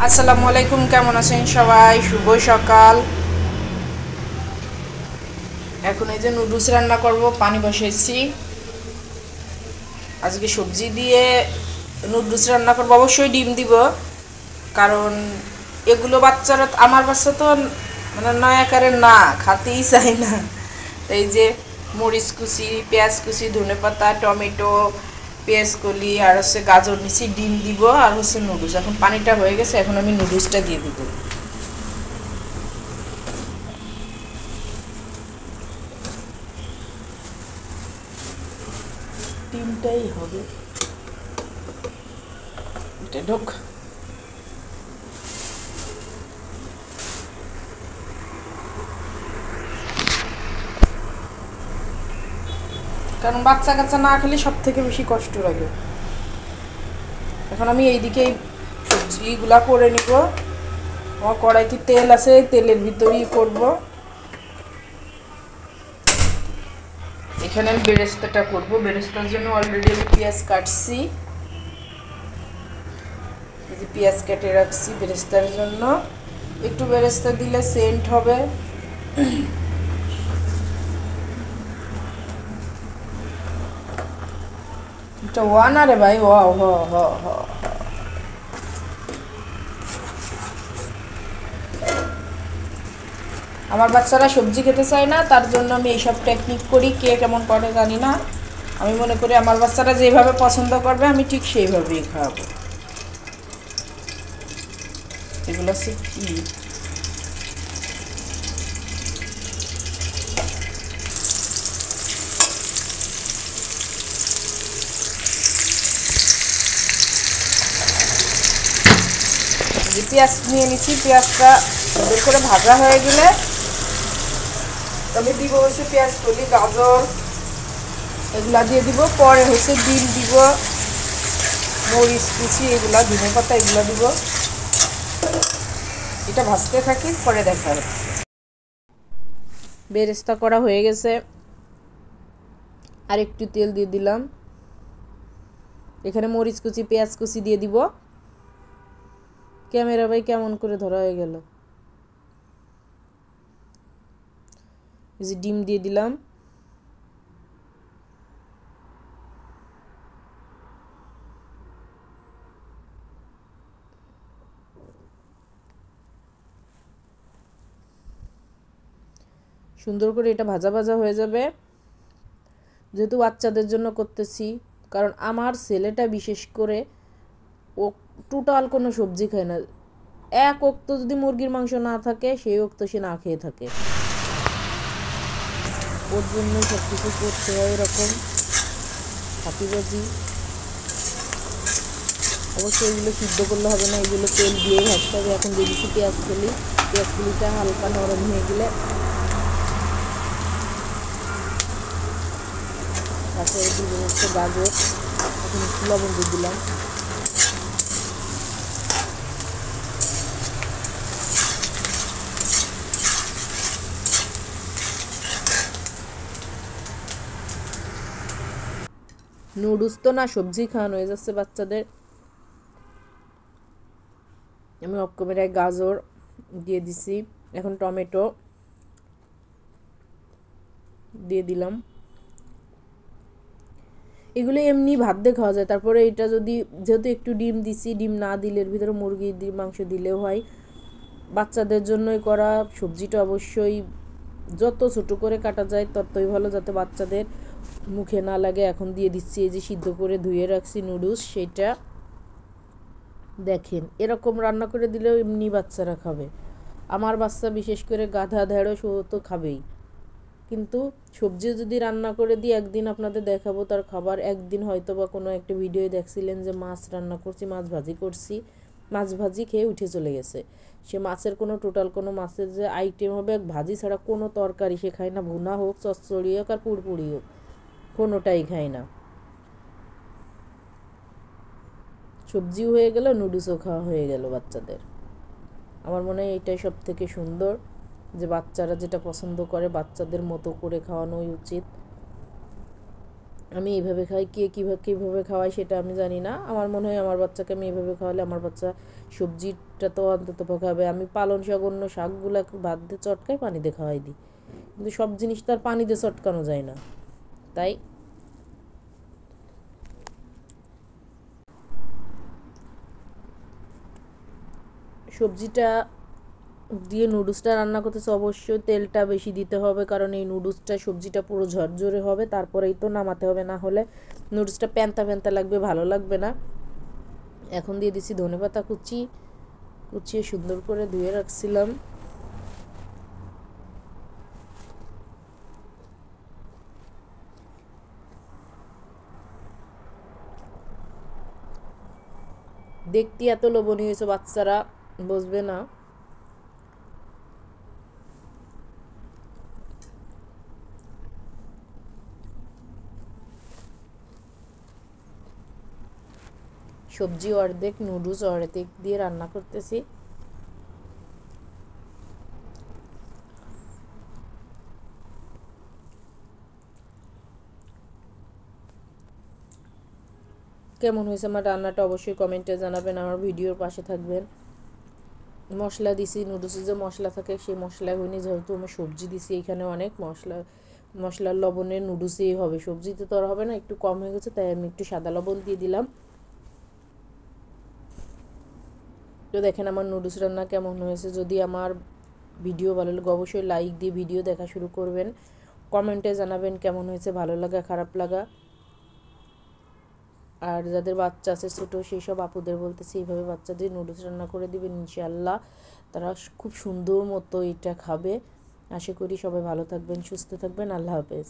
আসসালামু আলাইকুম, কেমন আছেন সবাই? শুভ সকাল। এখন এই যে নুডলস রান্না করব, পানি বসাইছি। আজকে সবজি দিয়ে নুডলস রান্না করব, অবশ্যই ডিম দিব, কারণ এগুলো বাচ্চারা, আমার বাচ্চা তো মানে নয়াকারের না, খাতেই চায় না। এই যে মরিচ কুচি, পেঁয়াজ কুচি, ধনেপাতা, টমেটো, পেঁয়াজ কলি আর হচ্ছে গাজর নিচি, ডিম দিব আর হচ্ছে নুডলস। এখন পানিটা হয়ে গেছে, এখন আমি নুডলসটা দিয়ে দিব। ডিমটাই হবে এটা, ঢোক। কারণ বাচ্চা কাচ্চা না খেলে সব থেকে বেশি কষ্ট লাগে। এখন আমি এইদিকে সবজিগুলা করে নিব। আমার কড়াইতে তেল আছে, তেলের ভিতরেই করব। এখানে আমি বেরেস্তাটা করব। বেরেস্তার জন্য অলরেডি আমি পেঁয়াজ কাটছি, এই যে পেঁয়াজ কেটে রাখছি বেরেস্তার জন্য। একটু বেরেস্তা দিলে সেন্ট হবে। এটা ওয়ান আরে ভাই, হ হ হ হ। আমার বাচ্চারা সবজি খেতে চায় না, তার জন্য আমি এইসব টেকনিক করি। কে কেমন করে জানি না, আমি মনে করি আমার বাচ্চারা যেভাবে পছন্দ করবে আমি ঠিক সেইভাবেই খাওয়াবো। এগুলো হচ্ছে কি, পেঁয়াজ নিয়ে নিচ্ছি। পেঁয়াজটা সুন্দর করে ভাজা হয়ে গেলে আমি দিব হচ্ছে পেঁয়াজ কলি, গাজর এগুলা দিয়ে দিব। পরে হচ্ছে ডিম দিব, মরিচ কুচি এগুলা, ধনেপাতা এগুলা দিব। এটা ভাজতে থাকি, পরে দেখা হচ্ছে। বেরেস্তা করা হয়ে গেছে, আর একটু তেল দিয়ে দিলাম। এখানে মরিচ কুচি, পেঁয়াজ কুচি দিয়ে দিব। ক্যামেরা ভাই কেমন করে ধরা হয়ে গেল। এই যে ডিম দিয়ে দিলাম। সুন্দর করে এটা ভাজা ভাজা হয়ে যাবে। যেহেতু বাচ্চাদের জন্য করতেছি, কারণ আমার ছেলেটা বিশেষ করে ও টোটাল কোনো সবজি খায় না। এক ওক্ত যদি মুরগির মাংস না থাকে, সেই ওক্ত সে না খেয়ে থাকে। ওর জন্য সব কিছু করতে হয় এরকম ফাঁকিবাজি। অবশ্যই এগুলো সিদ্ধ করলে হবে না, এগুলো তেল দিয়েই ভাজতে হবে। এখন দিয়ে দিচ্ছি পেঁয়াজ কলি। পেঁয়াজ কলিটা হালকা নরম হয়ে গেলে তারপরে দিব হচ্ছে গাজর। এখন একটু লবণ দিয়ে দিলাম। নুডলস তো না, সবজি খাওয়ানো হয়ে যাচ্ছে বাচ্চাদের। আমি অফ ক্যামেরায় গাজর দিয়ে দিছি। এখন টমেটো দিয়ে দিলাম। এগুলো এমনি ভাত দিয়ে খাওয়া যায়। তারপরে এটা যদি, যেহেতু একটু ডিম দিছি, ডিম না দিলে এর ভিতরে মুরগির মাংস দিলেও হয়। বাচ্চাদের জন্যই করা সবজিটা অবশ্যই যত ছোটো করে কাটা যায় ততই ভালো, যাতে বাচ্চাদের মুখে না লাগে। এখন দিয়ে দিচ্ছি এই যে সিদ্ধ করে ধুয়ে রাখছি নুডলস, সেটা দেখেন এরকম রান্না করে দিলেও এমনি বাচ্চারা খাবে। আমার বাচ্চা বিশেষ করে গাধা ঢেঁড়স ও তো খাবেই, কিন্তু সবজি যদি রান্না করে দিই, একদিন আপনাদের দেখাবো তার খাবার। একদিন হয়তো বা কোনো একটা ভিডিও দেখছিলেন যে মাছ রান্না করছি, মাছ ভাজি করছি, মাছ ভাজি খেয়ে উঠে চলে গেছে। সে মাছের কোনো টোটাল কোনো মাছের যে আইটেম হবে, ভাজি ছাড়া কোনো তরকারি সে খায় না। ভুনা হোক, চচ্চড়ি হোক আর পুরপুরি হোক, কোনোটাই খায় না। সবজিও হয়ে গেল, নুডলসও খাওয়া হয়ে গেল বাচ্চাদের। আমার মনে হয় এটাই সব থেকে সুন্দর, যে বাচ্চারা যেটা পছন্দ করে বাচ্চাদের মতো করে খাওয়ানোই উচিত। আমি এইভাবে খাই, কে কীভাবে খাওয়াই সেটা আমি জানি না। আমার মনে হয় আমার বাচ্চাকে আমি এইভাবে খাওয়ালে আমার বাচ্চা সবজিটা তো অন্তত খাবে। আমি পালং শাক অন্য শাকগুলো ভাত দিয়ে চটকাই পানি দিয়ে খাওয়াই দিই, কিন্তু সব জিনিস তো আর পানি দিয়ে চটকানো যায় না। তাই সবজিটা দিয়ে নুডলসটা রান্না করতেছে অবশ্যই তেলটা বেশি দিতে হবে, কারণ এই নুডলসটা সবজিটা পুরো ঝরঝরে হবে, তারপরেই তো নামাতে হবে, না হলে নুডলসটা প্যান্তা প্যান্তা লাগবে, ভালো লাগবে না। এখন দিয়ে দিচ্ছি ধনেপাতা কুচিয়ে সুন্দর করে ধুয়ে রাখছিলাম। দেখতে এত লোভনীয় হয়েছে, বাচ্চারা বুঝবে না। সবজি অর্ধেক, নুডলস অর্ধেক দিয়ে রান্না করতেছি। কেমন হয়েছে আমার রান্নাটা অবশ্যই কমেন্টে জানাবেন, আমার ভিডিওর পাশে থাকবেন। মশলা দিছি, নুডলসে যে মশলা থাকে সেই মশলা হয়নি, যেহেতু আমি সবজি দিছি এখানে অনেক মশলার লবণে নুডলসেই হবে, সবজিতে তো আর হবে না, একটু কম হয়ে গেছে তাই আমি একটু সাদা লবণ দিয়ে দিলাম। তো দেখেন আমার নুডলস রান্না কেমন হয়েছে। যদি আমার ভিডিও ভালো লাগে অবশ্যই লাইক দিয়ে ভিডিও দেখা শুরু করবেন, কমেন্টে জানাবেন কেমন হয়েছে, ভালো লাগা খারাপ লাগা। আর যাদের বাচ্চা আছে ছোটো সেই সব আপুদের বলতেছি এইভাবে বাচ্চাদের নুডলস রান্না করে দিবেন, ইনশাআল্লাহ তারা খুব সুন্দর মতো এটা খাবে। আশা করি সবাই ভালো থাকবেন, সুস্থ থাকবেন। আল্লাহ হাফেজ।